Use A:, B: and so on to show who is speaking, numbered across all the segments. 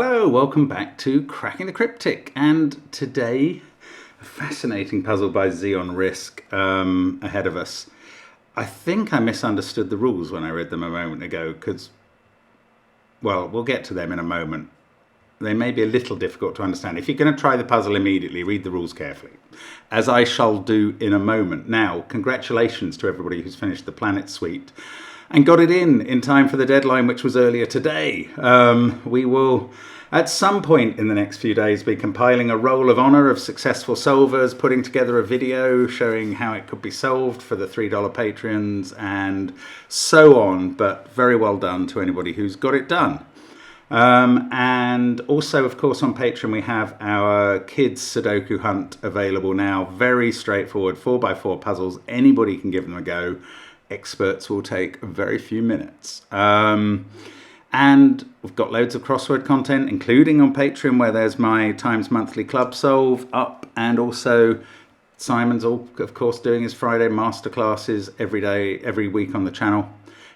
A: Hello, welcome back to Cracking the Cryptic, and today a fascinating puzzle by Xeon Risk ahead of us. I think I misunderstood the rules when I read them a moment ago because, well, we'll get to them in a moment. They may be a little difficult to understand. If you're going to try the puzzle immediately, read the rules carefully, as I shall do in a moment. Now, congratulations to everybody who's finished the Planet Suite and got it in time for the deadline, which was earlier today. We will, at some point in the next few days, be compiling a roll of honour of successful solvers, putting together a video showing how it could be solved for the $3 patrons, and so on. But very well done to anybody who's got it done. And also, of course, on Patreon, we have our kids Sudoku hunt available now. Very straightforward, 4x4 puzzles. Anybody can give them a go. Experts will take very few minutes. And we've got loads of crossword content, including on Patreon, where there's my Times Monthly Club Solve up, and also Simon's, of course, doing his Friday masterclasses every week on the channel.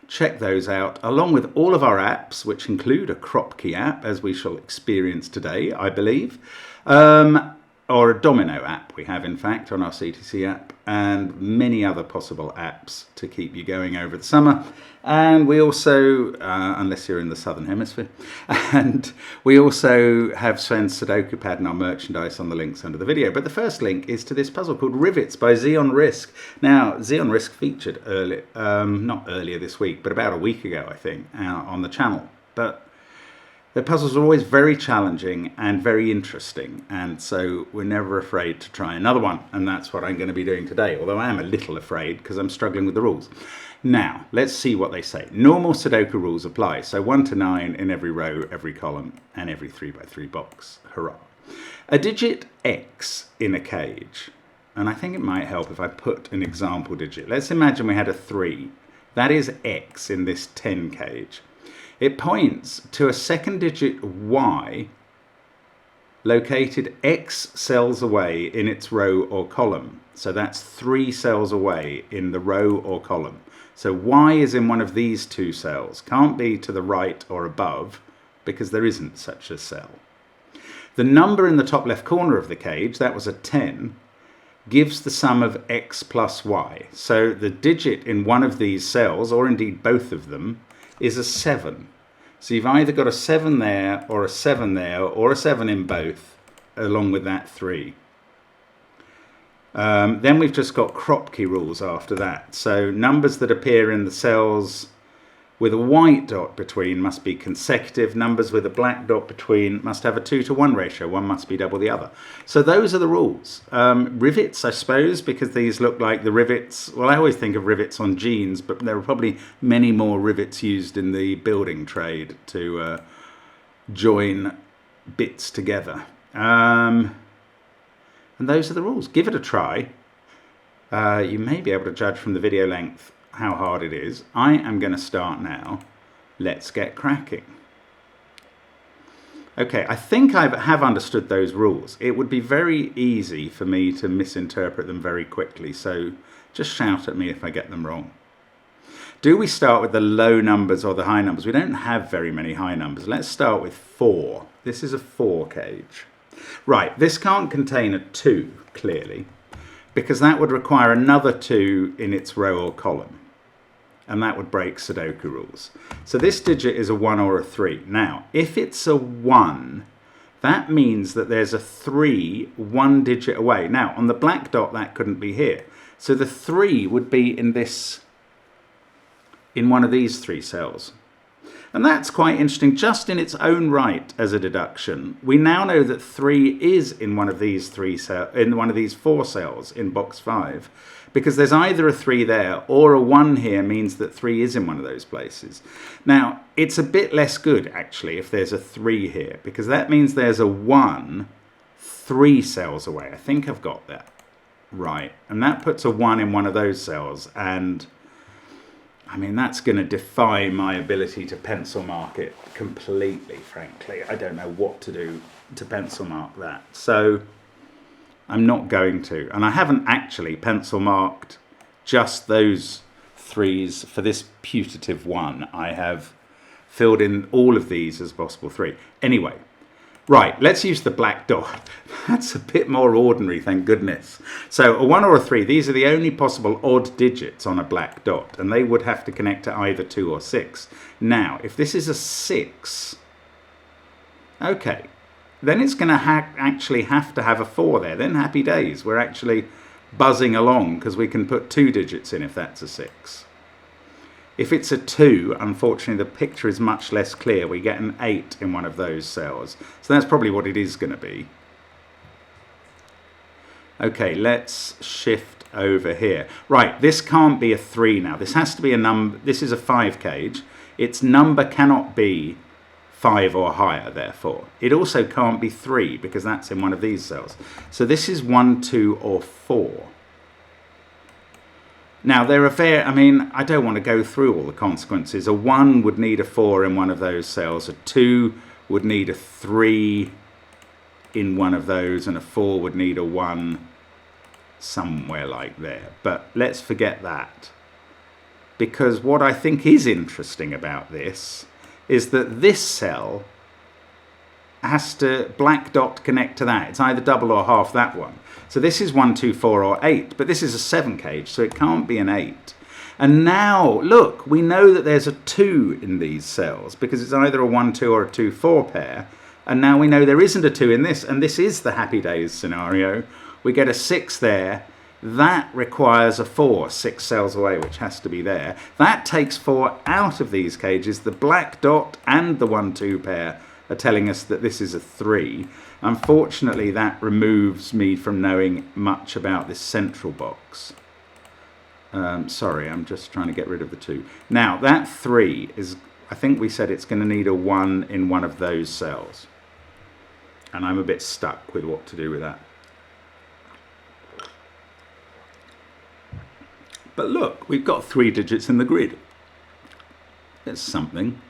A: Check those out, along with all of our apps, which include a crop key app, as we shall experience today, I believe, or a domino app we have, in fact, on our CTC app, and many other possible apps to keep you going over the summer. And we also, unless you're in the Southern Hemisphere, and we also have Sven's Sudoku Pad and our merchandise on the links under the video. But the first link is to this puzzle called Rivets by Xeon Risk. Now, Xeon Risk featured not earlier this week, but about a week ago, I think, on the channel. But the puzzles are always very challenging and very interesting, and so we're never afraid to try another one, and that's what I'm going to be doing today, although I am a little afraid because I'm struggling with the rules. Now, let's see what they say. Normal Sudoku rules apply, so 1 to 9 in every row, every column, and every 3x3 box. Hurrah. A digit X in a cage, and I think it might help if I put an example digit. Let's imagine we had a 3. That is X in this 10 cage. It points to a second digit Y located X cells away in its row or column. So that's 3 cells away in the row or column. So Y is in one of these 2 cells. Can't be to the right or above because there isn't such a cell. The number in the top left corner of the cage, that was a 10, gives the sum of X plus Y. So the digit in one of these cells, or indeed both of them, is a 7. So you've either got a 7 there, or a 7 there, or a 7 in both, along with that 3. Then we've just got crop key rules after that. So numbers that appear in the cells with a white dot between must be consecutive. Numbers with a black dot between must have a 2-to-1 ratio. One must be double the other. So those are the rules. Rivets, I suppose, because these look like the rivets. Well, I always think of rivets on jeans, but there are probably many more rivets used in the building trade to join bits together. And those are the rules. Give it a try. You may be able to judge from the video length how hard it is. I am going to start now. Let's get cracking. Okay, I think I have understood those rules. It would be very easy for me to misinterpret them very quickly, so just shout at me if I get them wrong. Do we start with the low numbers or the high numbers? We don't have very many high numbers. Let's start with 4. This is a 4 cage. Right, this can't contain a 2, clearly, because that would require another 2 in its row or column, and that would break Sudoku rules. So this digit is a 1 or a 3. Now, if it's a 1, that means that there's a 3 1 digit away. Now, on the black dot, that couldn't be here. So the 3 would be in one of these 3 cells. And that's quite interesting just in its own right as a deduction. We now know that 3 is in one of these 4 cells in box 5, because there's either a 3 there or a 1 here means that 3 is in one of those places. Now, it's a bit less good actually if there's a 3 here, because that means there's a 1 3 cells away. I think I've got that right. And that puts a 1 in one of those cells, and I mean, that's going to defy my ability to pencil mark it completely, frankly. I don't know what to do to pencil mark that. So I'm not going to. And I haven't actually pencil marked just those 3s for this putative one. I have filled in all of these as possible 3. Anyway, Right, let's use the black dot. That's a bit more ordinary, thank goodness. So a 1 or a 3, these are the only possible odd digits on a black dot, and they would have to connect to either 2 or 6. Now, if this is a 6, okay, then it's going to actually have to have a 4 there. Then happy days, we're actually buzzing along because we can put 2 digits in if that's a 6. If it's a 2, unfortunately, the picture is much less clear. We get an 8 in one of those cells. So that's probably what it is going to be. Okay, let's shift over here. Right, this can't be a 3 now. This has to be a number. This is a 5 cage. Its number cannot be 5 or higher, therefore. It also can't be 3 because that's in one of these cells. So this is 1, 2, or 4. Now, there are I mean, I don't want to go through all the consequences. A 1 would need a 4 in one of those cells. A 2 would need a 3 in one of those. And a 4 would need a 1 somewhere like there. But let's forget that. Because what I think is interesting about this is that this cell has to black dot connect to that. It's either double or half that one. So this is 1, 2, 4 or 8, but this is a 7 cage, so it can't be an 8. And now, look, we know that there's a 2 in these cells because it's either a 1, 2 or a 2, 4 pair. And now we know there isn't a 2 in this, and this is the happy days scenario. We get a 6 there. That requires a 4, 6 cells away, which has to be there. That takes 4 out of these cages. The black dot and the 1, 2 pair are telling us that this is a 3. Unfortunately, that removes me from knowing much about this central box. Sorry, I'm just trying to get rid of the 2. Now, that 3 is, I think we said it's going to need a 1 in one of those cells. And I'm a bit stuck with what to do with that. But look, we've got 3 digits in the grid. That's something.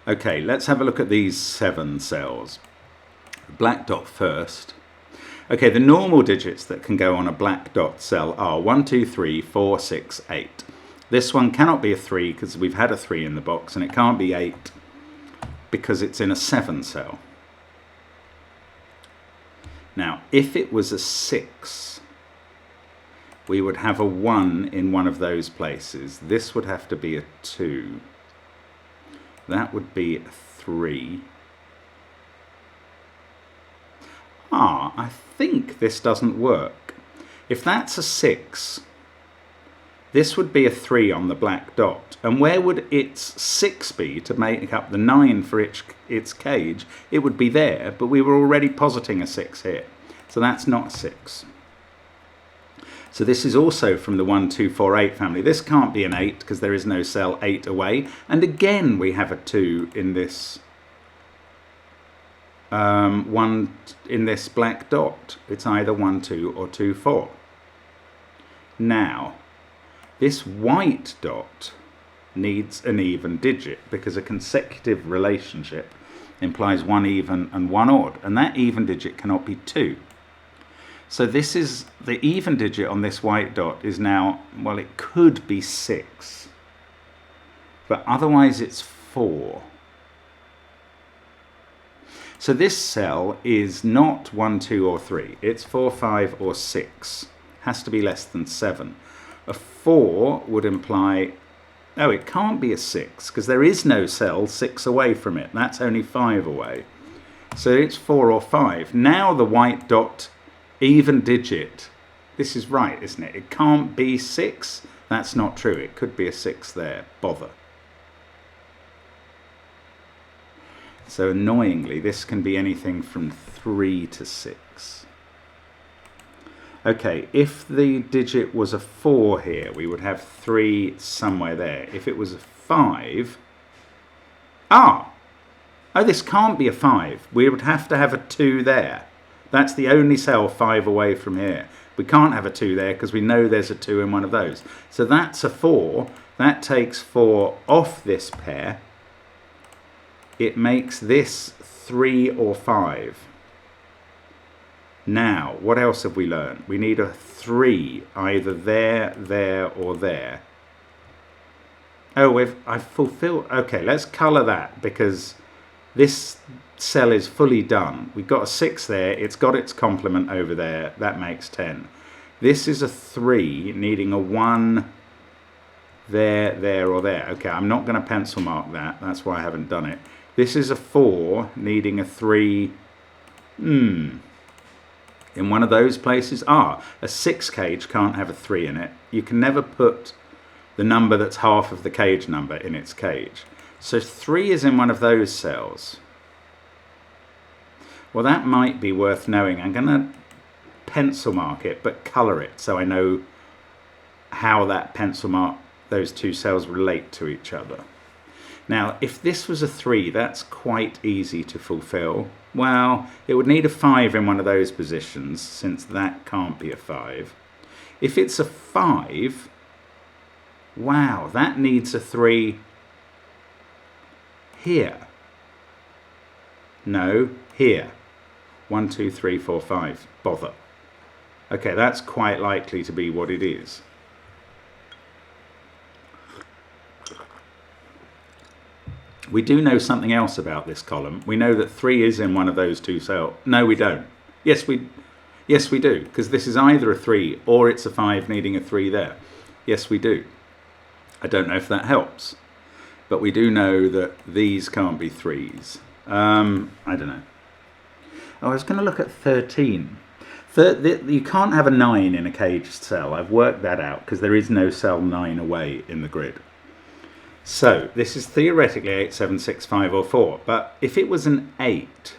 A: Okay, let's have a look at these 7 cells. Black dot first. Okay, the normal digits that can go on a black dot cell are 1, 2, 3, 4, 6, 8. This one cannot be a 3 because we've had a 3 in the box, and it can't be 8 because it's in a 7 cell. Now, if it was a 6, we would have a 1 in one of those places. This would have to be a 2. That would be a 3. I think this doesn't work. If that's a 6, this would be a 3 on the black dot. And where would its 6 be to make up the 9 for its cage? It would be there, but we were already positing a 6 here. So that's not 6. So this is also from the 1, 2, 4, 8 family. This can't be an 8 because there is no cell 8 away. And again, we have a 2 in this 1 in this black dot. It's either 1, 2 or 2, 4. Now, this white dot needs an even digit because a consecutive relationship implies 1 even and 1 odd. And that even digit cannot be 2. So this is the even digit on this white dot is now, well, it could be 6, but otherwise it's 4. So this cell is not 1, 2 or 3. It's 4, 5 or 6. Has to be less than 7. A 4 would imply, oh, it can't be a 6 because there is no cell 6 away from it. That's only 5 away. So it's 4 or 5. Now the white dot even digit, this is right, isn't it? It can't be 6. That's not true. It could be a 6 there. Bother. So annoyingly, this can be anything from 3 to 6. Okay, if the digit was a 4 here, we would have 3 somewhere there. If it was a 5, oh, this can't be a 5. We would have to have a 2 there. That's the only cell 5 away from here. We can't have a 2 there because we know there's a 2 in one of those. So that's a 4. That takes 4 off this pair. It makes this 3 or 5. Now, what else have we learned? We need a 3 either there, there, or there. Oh, I've fulfilled. Okay, let's colour that because this cell is fully done. We've got a 6 there, it's got its complement over there, that makes 10. This is a 3 needing a 1 there, there or there. Okay, I'm not going to pencil mark that, that's why I haven't done it. This is a 4 needing a 3, in one of those places. A 6 cage can't have a 3 in it. You can never put the number that's half of the cage number in its cage. So 3 is in one of those cells. Well, that might be worth knowing. I'm going to pencil mark it, but colour it so I know how that pencil mark, those two cells relate to each other. Now, if this was a 3, that's quite easy to fulfill. Well, it would need a 5 in one of those positions, since that can't be a 5. If it's a 5, wow, that needs a 3 here. No, here. 1, 2, 3, 4, 5. Bother. Okay, that's quite likely to be what it is. We do know something else about this column. We know that 3 is in one of those two cells. No, we don't. Yes, we do, because this is either a 3 or it's a 5 needing a 3 there. Yes, we do. I don't know if that helps, but we do know that these can't be 3s. I don't know. Oh, I was going to look at 13. You can't have a 9 in a caged cell. I've worked that out because there is no cell 9 away in the grid. So this is theoretically 8, 7, 6, 5 or 4. But if it was an 8...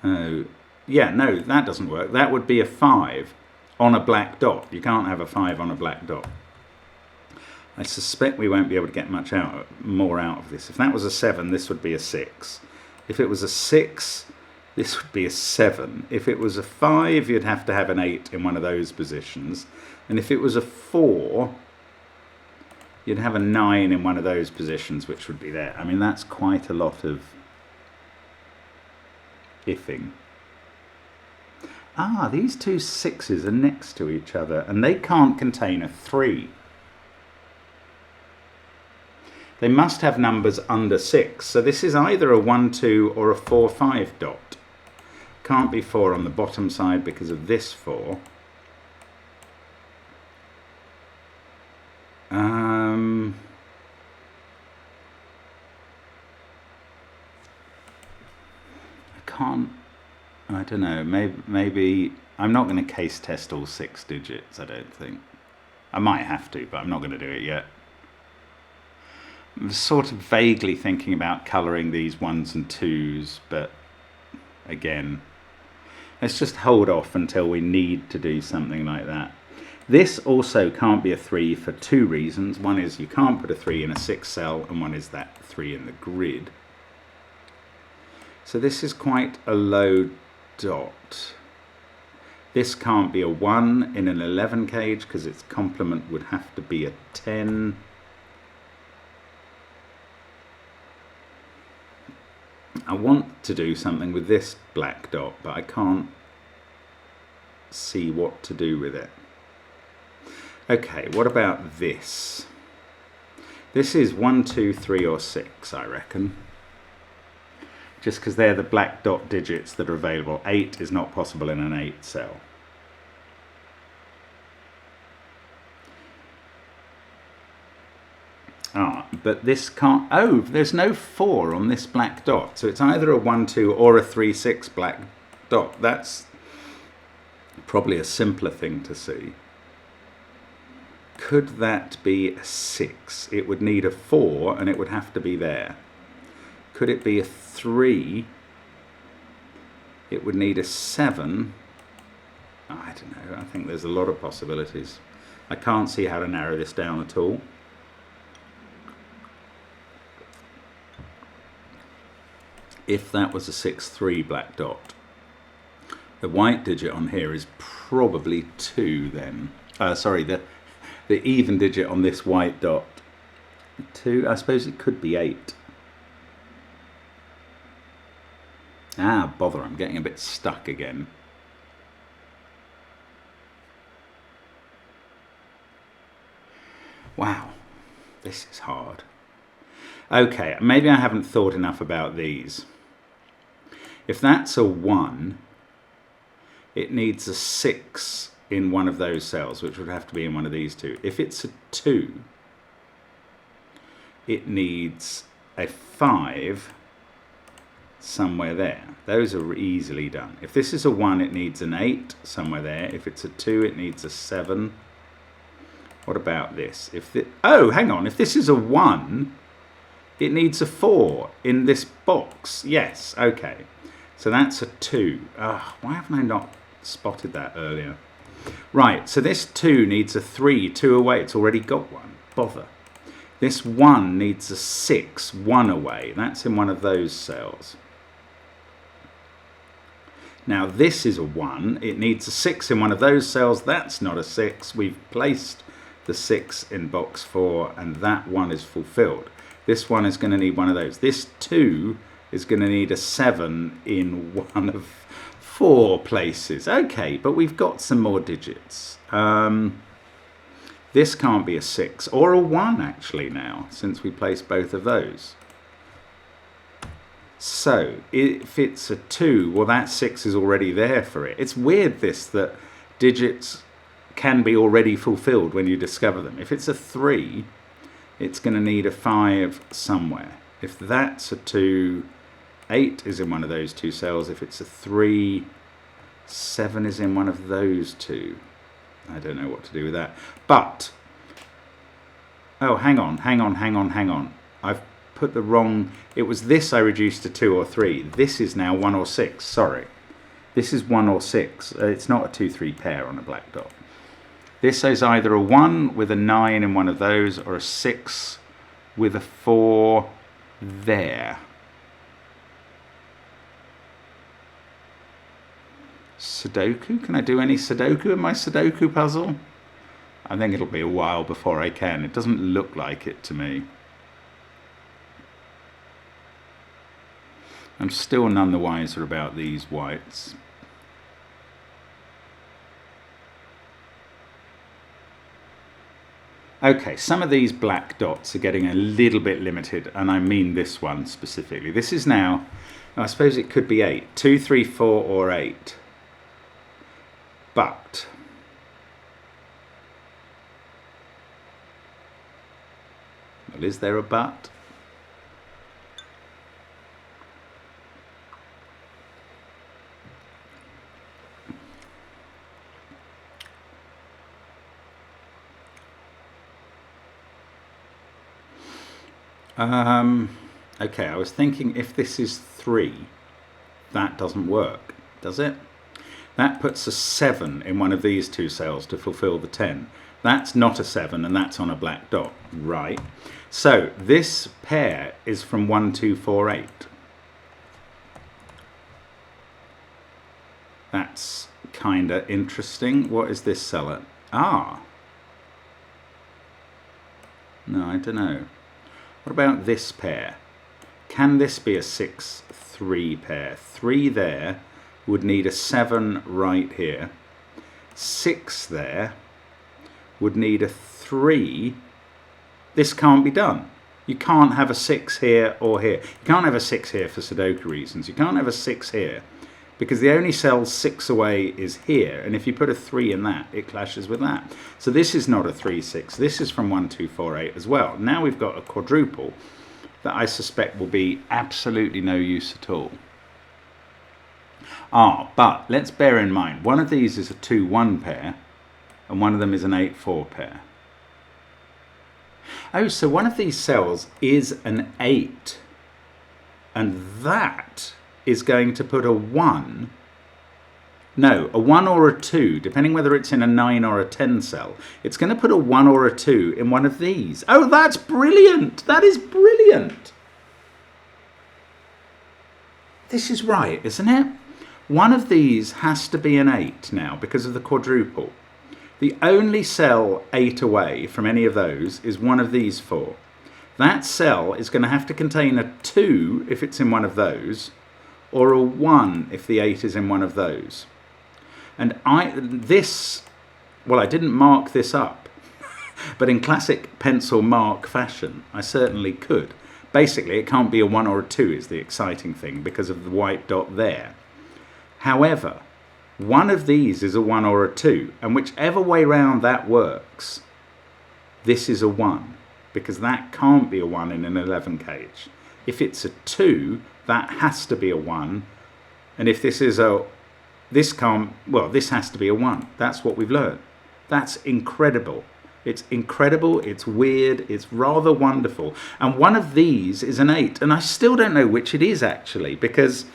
A: Oh, yeah, no, that doesn't work. That would be a 5 on a black dot. You can't have a 5 on a black dot. I suspect we won't be able to get much more out of this. If that was a 7, this would be a 6. If it was a 6, this would be a 7. If it was a 5, you'd have to have an 8 in one of those positions. And if it was a 4, you'd have a 9 in one of those positions, which would be there. I mean, that's quite a lot of ifing. These two 6s are next to each other, and they can't contain a 3. They must have numbers under 6. So this is either a 1, 2 or a 4, 5 dot. Can't be 4 on the bottom side because of this 4. I don't know, maybe I'm not going to case test all 6 digits, I don't think. I might have to, but I'm not going to do it yet. I'm sort of vaguely thinking about colouring these 1s and 2s, but again, let's just hold off until we need to do something like that. This also can't be a 3 for 2 reasons. One is you can't put a 3 in a 6 cell, and one is that 3 in the grid. So this is quite a low dot. This can't be a 1 in an 11 cage because its complement would have to be a 10. I want to do something with this black dot, but I can't see what to do with it. Okay, what about this? This is 1, 2, 3 or 6, I reckon. Just because they're the black dot digits that are available. 8 is not possible in an 8 cell. But this can't... Oh, there's no 4 on this black dot. So it's either a 1, 2 or a 3, 6 black dot. That's probably a simpler thing to see. Could that be a 6? It would need a 4 and it would have to be there. Could it be a 3? It would need a 7. I don't know. I think there's a lot of possibilities. I can't see how to narrow this down at all. If that was a 6, 3 black dot, the white digit on here is probably 2 then. Sorry, the even digit on this white dot, 2. I suppose it could be 8. Bother, I'm getting a bit stuck again. Wow, this is hard. Okay, maybe I haven't thought enough about these. If that's a 1, it needs a 6 in one of those cells, which would have to be in one of these two. If it's a 2, it needs a 5 somewhere there. Those are easily done. If this is a 1, it needs an 8 somewhere there. If it's a 2, it needs a 7. What about this? Oh, hang on. If this is a 1, it needs a 4 in this box. Yes, okay. So that's a 2. Why haven't I not spotted that earlier? Right, so this 2 needs a 3, 2 away. It's already got one. Bother. This 1 needs a 6, 1 away. That's in one of those cells. Now this is a 1. It needs a 6 in one of those cells. That's not a 6. We've placed the 6 in box 4, and that one is fulfilled. This one is going to need one of those. This 2 is going to need a 7 in one of 4 places. Okay, but we've got some more digits. This can't be a 6 or a 1 actually now, since we placed both of those. So if it's a 2, well, that 6 is already there for it. It's weird that digits can be already fulfilled when you discover them. If it's a 3, it's going to need a 5 somewhere. If that's a 2, 8 is in one of those two cells. If it's a 3, 7 is in one of those two. I don't know what to do with that. But, oh, hang on. I've put the wrong, it was this I reduced to 2 or 3. This is now 1 or 6, sorry. This is 1 or 6. It's not a 2-3 pair on a black dot. This is either a 1 with a 9 in one of those, or a 6 with a 4 there. Sudoku? Can I do any Sudoku in my Sudoku puzzle? I think it'll be a while before I can. It doesn't look like it to me. I'm still none the wiser about these whites. Okay, some of these black dots are getting a little bit limited, and I mean this one specifically. This is now, I suppose it could be 8. 2, 3, 4, or 8. But well, is there a but? Okay, I was thinking if this is 3, that doesn't work, does it? That puts a 7 in one of these two cells to fulfill the 10. That's not a 7, and that's on a black dot, right? So this pair is from 1, 2, 4, 8. That's kind of interesting. What is this cell at? Ah. No, I don't know. What about this pair? Can this be a 6, 3 pair? 3 there would need a 7 right here. 6 there would need a 3. This can't be done. You can't have a 6 here or here. You can't have a 6 here for Sudoku reasons. You can't have a 6 here because the only cell 6 away is here, and if you put a 3 in that, it clashes with that. So this is not a 3, 6. This is from 1, 2, 4, 8 as well. Now we've got a quadruple that I suspect will be absolutely no use at all. But let's bear in mind, one of these is a 2, 1 pair, and one of them is an 8, 4 pair. Oh, so one of these cells is an 8, and that is going to put a 1, no, a 1 or a 2, depending whether it's in a 9 or a 10 cell. It's going to put a 1 or a 2 in one of these. Oh, that's brilliant! That is brilliant! This is right, isn't it? One of these has to be an 8 now because of the quadruple. The only cell 8 away from any of those is one of these 4. That cell is going to have to contain a 2 if it's in one of those, or a 1 if the 8 is in one of those. And I didn't mark this up, but in classic pencil mark fashion, I certainly could. Basically, it can't be a 1 or a 2 is the exciting thing because of the white dot there. However, one of these is a 1 or a 2, and whichever way round that works, this is a 1, because that can't be a 1 in an 11 cage. If it's a 2, that has to be a 1, and if this is a, this can't, well, this has to be a 1. That's what we've learned. That's incredible. It's incredible, it's weird, it's rather wonderful. And one of these is an 8, and I still don't know which it is actually, because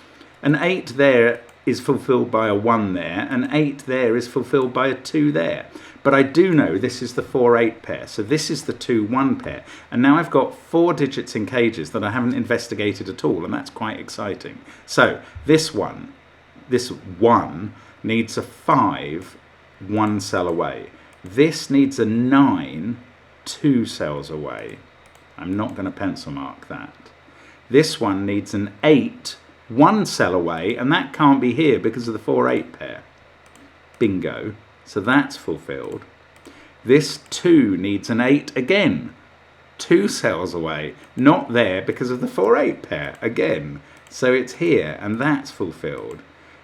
A: an 8 there is fulfilled by a 1 there, an 8 there is fulfilled by a 2 there. But I do know this is the 4-8 pair, so this is the 2-1 pair. And now I've got 4 digits in cages that I haven't investigated at all, and that's quite exciting. So this one needs a 5, 1 cell away. This needs a 9, 2 cells away. I'm not going to pencil mark that. This one needs an 8, 1 cell away, and that can't be here because of the 4-8 pair. Bingo. So that's fulfilled. This 2 needs an 8 again, 2 cells away. Not there because of the 4-8 pair again. So it's here, and that's fulfilled.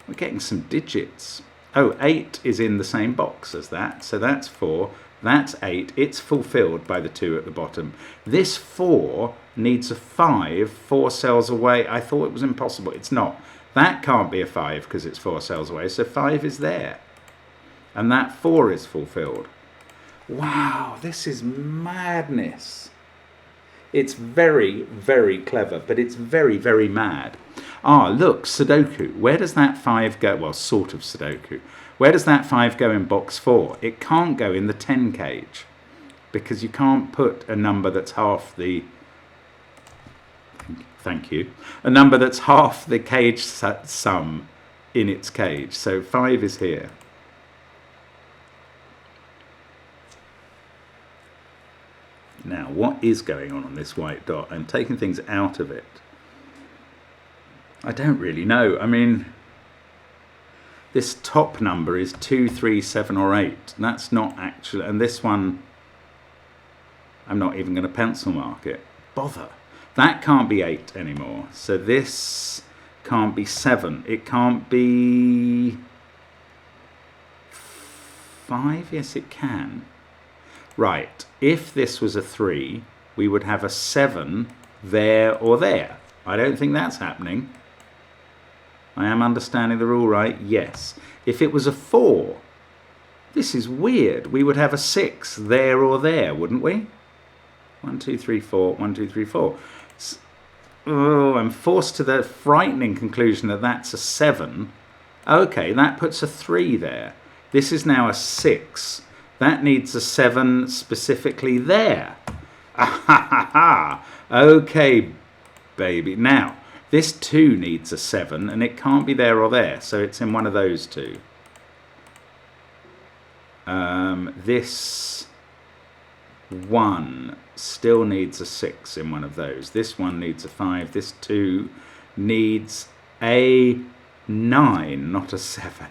A: We're getting some digits. Oh, 8 is in the same box as that, so that's 4, that's 8, it's fulfilled by the 2 at the bottom. This 4 needs a 5, 4 cells away. I thought it was impossible, it's not. That can't be a 5 because it's 4 cells away, so 5 is there. And that 4 is fulfilled. Wow, this is madness. It's very, very clever, but it's very, very mad. Ah, look, Sudoku. Where does that 5 go? Well, sort of Sudoku. Where does that 5 go in box 4? It can't go in the 10 cage because you can't put a number that's half the... Thank you. A number that's half the cage sum in its cage. So 5 is here. Now, what is going on this white dot? I'm taking things out of it. I don't really know. I mean, this top number is 2, 3, 7 or 8. That's not actually, and this one, I'm not even going to pencil mark it. Bother. That can't be 8 anymore. So this can't be 7. It can't be 5. Yes, it can. Right. If this was a 3, we would have a 7 there or there. I don't think that's happening. I am understanding the rule right? Yes. If it was a 4, this is weird. We would have a 6 there or there, wouldn't we? 1, 2, 3, 4, 1, 2, 3, 4. Oh, I'm forced to the frightening conclusion that that's a 7. Okay, that puts a 3 there. This is now a 6. That needs a 7 specifically there. Ah, ha, ha, ha. Okay, baby. Now, this 2 needs a 7, and it can't be there or there, so it's in one of those two. This 1 still needs a 6 in one of those. This 1 needs a 5. This 2 needs a 9, not a 7.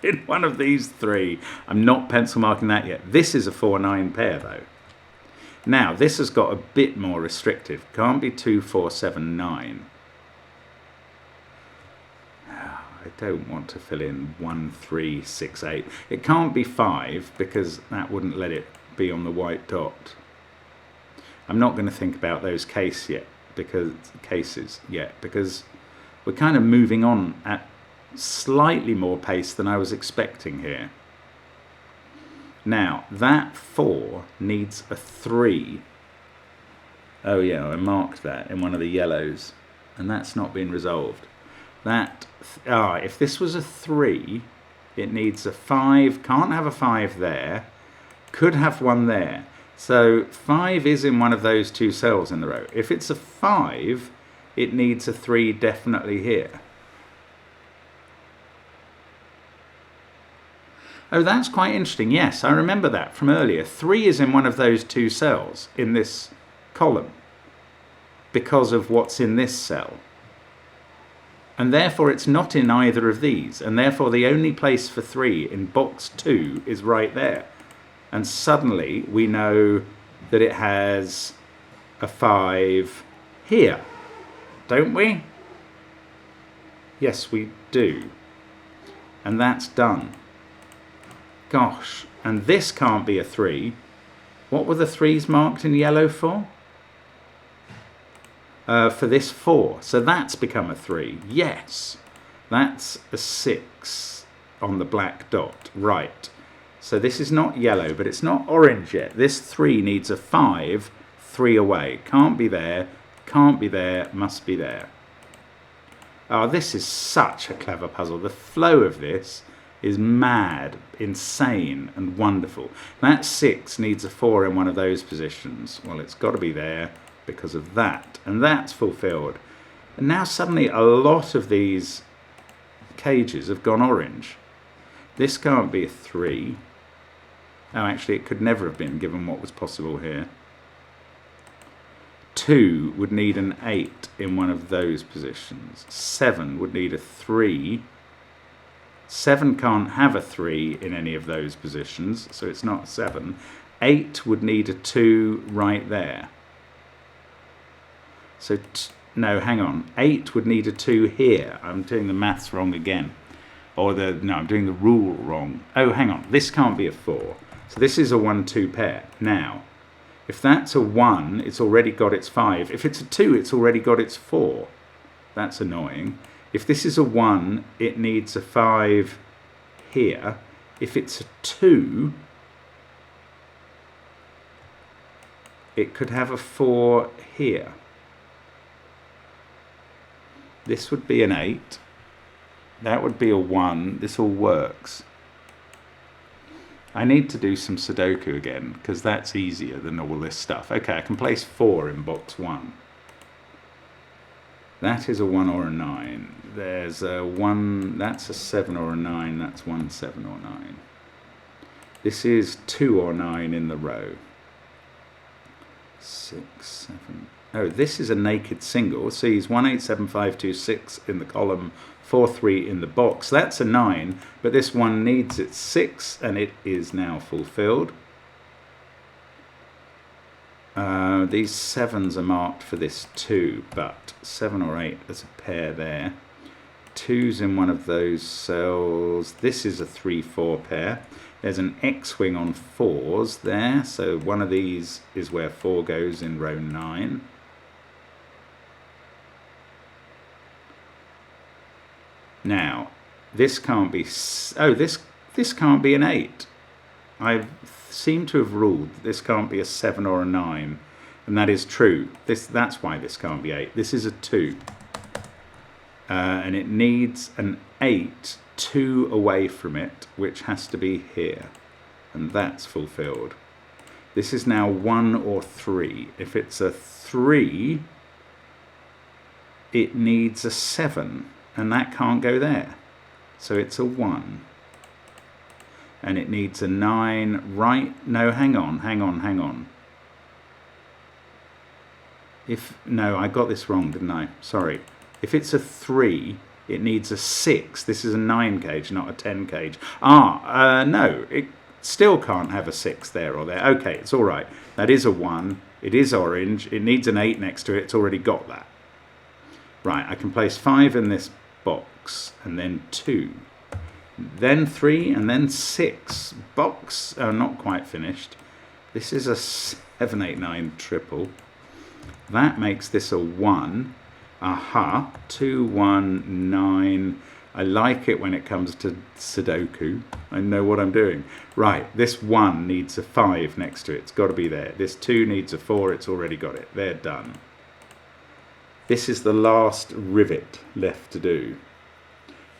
A: In one of these 3. I'm not pencil marking that yet. This is a 4-9 pair though. Now this has got a bit more restrictive. Can't be 2, 4, 7, 9. I don't want to fill in 1, 3, 6, 8. It can't be 5 because that wouldn't let it be on the white dot. I'm not going to think about those cases yet because we're kind of moving on at slightly more pace than I was expecting here. Now that 4 needs a 3. Oh yeah, I marked that in one of the yellows and that's not been resolved. That if this was a 3, it needs a 5. Can't have a 5 there. Could have 1 there. So 5 is in one of those 2 cells in the row. If it's a 5, it needs a 3 definitely here. Oh, that's quite interesting. Yes, I remember that from earlier. 3 is in one of those 2 cells in this column because of what's in this cell. And therefore it's not in either of these. And therefore the only place for 3 in box 2 is right there. And suddenly we know that it has a 5, here, don't we? Yes, we do. And that's done. Gosh, and this can't be a 3. What were the 3s marked in yellow for? For this 4. So that's become a 3. Yes, that's a 6 on the black dot. Right. So this is not yellow, but it's not orange yet. This 3 needs a 5, 3 away. Can't be there, must be there. Oh, this is such a clever puzzle. The flow of this is mad, insane, and wonderful. That 6 needs a 4 in one of those positions. Well, it's got to be there because of that, and that's fulfilled. And now suddenly a lot of these cages have gone orange. This can't be a 3. Oh, actually, it could never have been, given what was possible here. 2 would need an 8 in one of those positions. 7 would need a 3. 7 can't have a 3 in any of those positions, so it's not 7. 8 would need a 2 right there. So, no, hang on. 8 would need a 2 here. I'm doing the maths wrong again. No, I'm doing the rule wrong. Oh, hang on. This can't be a 4. So this is a 1-2 pair. Now, if that's a 1, it's already got its 5. If it's a 2, it's already got its 4. That's annoying. If this is a 1, it needs a 5 here. If it's a 2, it could have a 4 here. This would be an 8. That would be a 1. This all works. I need to do some Sudoku again, because that's easier than all this stuff. Okay, I can place 4 in box 1. That is a 1 or a 9. There's a 1, that's a 7 or a 9, that's 1, 7 or 9. This is 2 or 9 in the row. 6, 7. Oh, this is a naked single. See, it's 1, 8, 7, 5, 2, 6 in the column, 4, 3 in the box. That's a 9, but this one needs its 6, and it is now fulfilled. These 7s are marked for this 2, but 7 or 8, there's a pair there. 2's in one of those cells. This is a 3, 4 pair. There's an X-wing on 4s there, so one of these is where 4 goes in row 9. Now, this can't be... Oh, this can't be an 8. I seem to have ruled this can't be a 7 or a 9, and that is true. That's why this can't be 8. This is a 2. And it needs an 8, 2 away from it, which has to be here. And that's fulfilled. This is now 1 or 3. If it's a 3, it needs a 7. And that can't go there. So it's a 1. And it needs a 9 right... No, hang on. No, I got this wrong, didn't I? Sorry. If it's a 3, it needs a 6. This is a 9 cage, not a 10 cage. No, it still can't have a 6 there or there. Okay, it's all right. That is a 1. It is orange. It needs an 8 next to it. It's already got that. Right, I can place 5 in this box, and then 2. Then 3, and then 6. Box, not quite finished. This is a 7, 8, 9 triple. That makes this a 1. Aha, 2, 1, 9. I like it when it comes to Sudoku. I know what I'm doing. Right, this 1 needs a 5 next to it. It's got to be there. This 2 needs a 4. It's already got it. They're done. This is the last rivet left to do,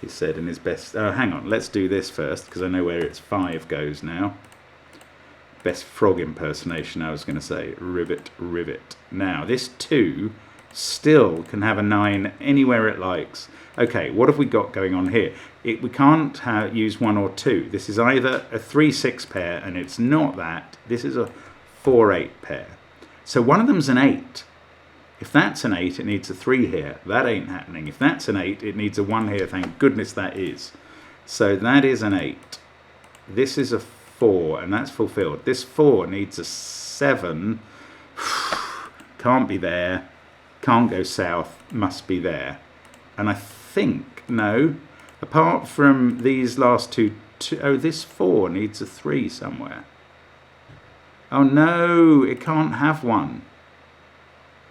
A: he said in his best... Oh, hang on, let's do this first, because I know where its 5 goes now. Best frog impersonation, I was going to say. Rivet, rivet. Now, this 2 still can have a 9 anywhere it likes. Okay, what have we got going on here? We can't use 1 or 2. This is either a 3-6 pair, and it's not that. This is a 4-8 pair. So one of them's an 8. If that's an 8, it needs a 3 here. That ain't happening. If that's an 8, it needs a 1 here. Thank goodness that is. So that is an 8. This is a 4, and that's fulfilled. This 4 needs a 7. Can't be there. can't go south, must be there. And I think, no, apart from these last two, oh, this 4 needs a 3 somewhere. Oh no, it can't have one.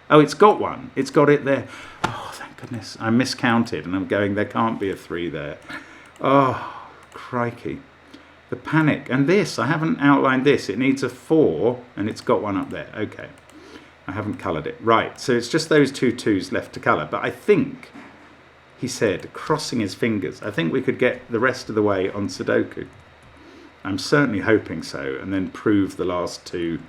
A: Oh, it's got one. It's got it there. Oh, thank goodness. I miscounted and I'm going, there can't be a 3 there. Oh, crikey. The panic. And this, I haven't outlined this. It needs a 4 and it's got one up there. Okay. I haven't coloured it. Right, so it's just those 2 2s left to colour. But I think, he said, crossing his fingers, I think we could get the rest of the way on Sudoku. I'm certainly hoping so, and then prove the last 2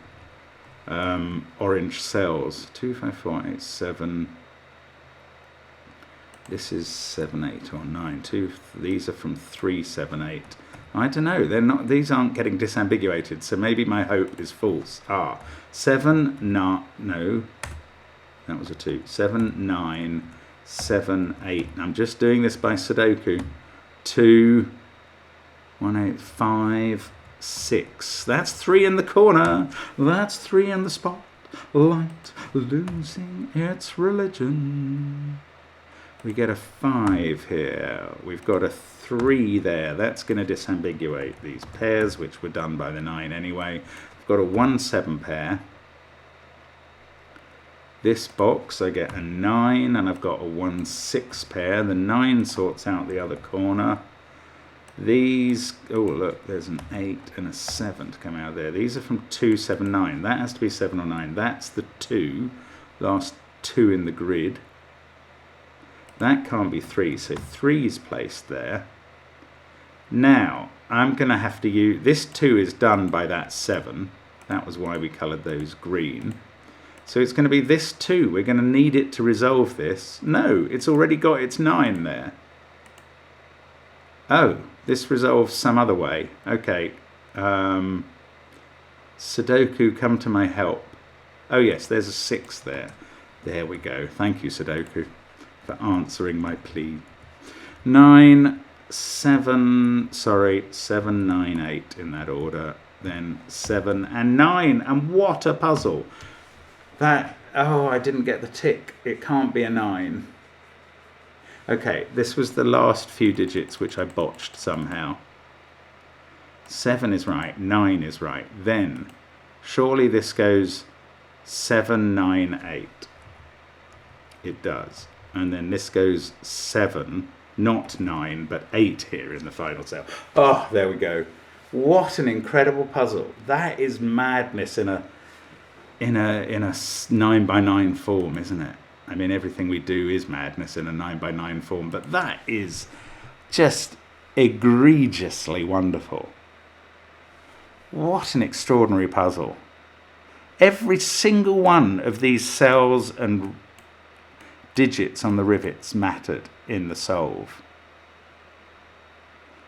A: orange cells. 2, 5, 4, 8, 7. This is 7, 8, or 9. These are from 3, 7, 8. I don't know. They're not. These aren't getting disambiguated, so maybe my hope is false. 7, no. That was a 2. 7, 9, 7, 8. I'm just doing this by Sudoku. 2, 1, 8, 5, 6. That's 3 in the corner. That's 3 in the spotlight, losing its religion. We get a 5 here. We've got a 3 there. That's going to disambiguate these pairs, which were done by the 9 anyway. I've got a 1, 7 pair. This box, I get a 9, and I've got a 1, 6 pair. The 9 sorts out the other corner. These, oh look, there's an 8 and a 7 to come out there. These are from 2, 7, 9. That has to be 7 or 9. That's the 2, last 2 in the grid. That can't be 3, so 3 is placed there. Now, I'm going to have to use, this 2 is done by that 7. That was why we coloured those green. So it's going to be this 2. We're going to need it to resolve this. No, it's already got its 9 there. Oh, this resolves some other way. Okay. Sudoku, come to my help. Oh yes, there's a 6 there. There we go. Thank you, Sudoku, for answering my plea. 9, 7, 9, 8 in that order. Then 7 and 9. And what a puzzle. That, oh, I didn't get the tick. It can't be a 9. Okay, this was the last few digits which I botched somehow. 7 is right, 9 is right. Then, surely this goes 7, 9, 8. It does. And then this goes 7, not 9, but 8 here in the final cell. Oh, there we go. What an incredible puzzle. That is madness in a 9x9 form, isn't it? I mean, everything we do is madness in a 9x9 form, but that is just egregiously wonderful. What an extraordinary puzzle. Every single one of these cells and digits on the rivets mattered in the solve.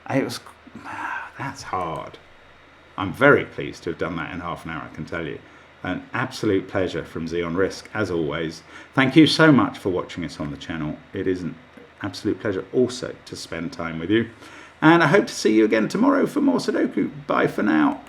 A: That's hard. I'm very pleased to have done that in half an hour, I can tell you. An absolute pleasure from Xeon Risk, as always. Thank you so much for watching us on the channel. It is an absolute pleasure also to spend time with you. And I hope to see you again tomorrow for more Sudoku. Bye for now.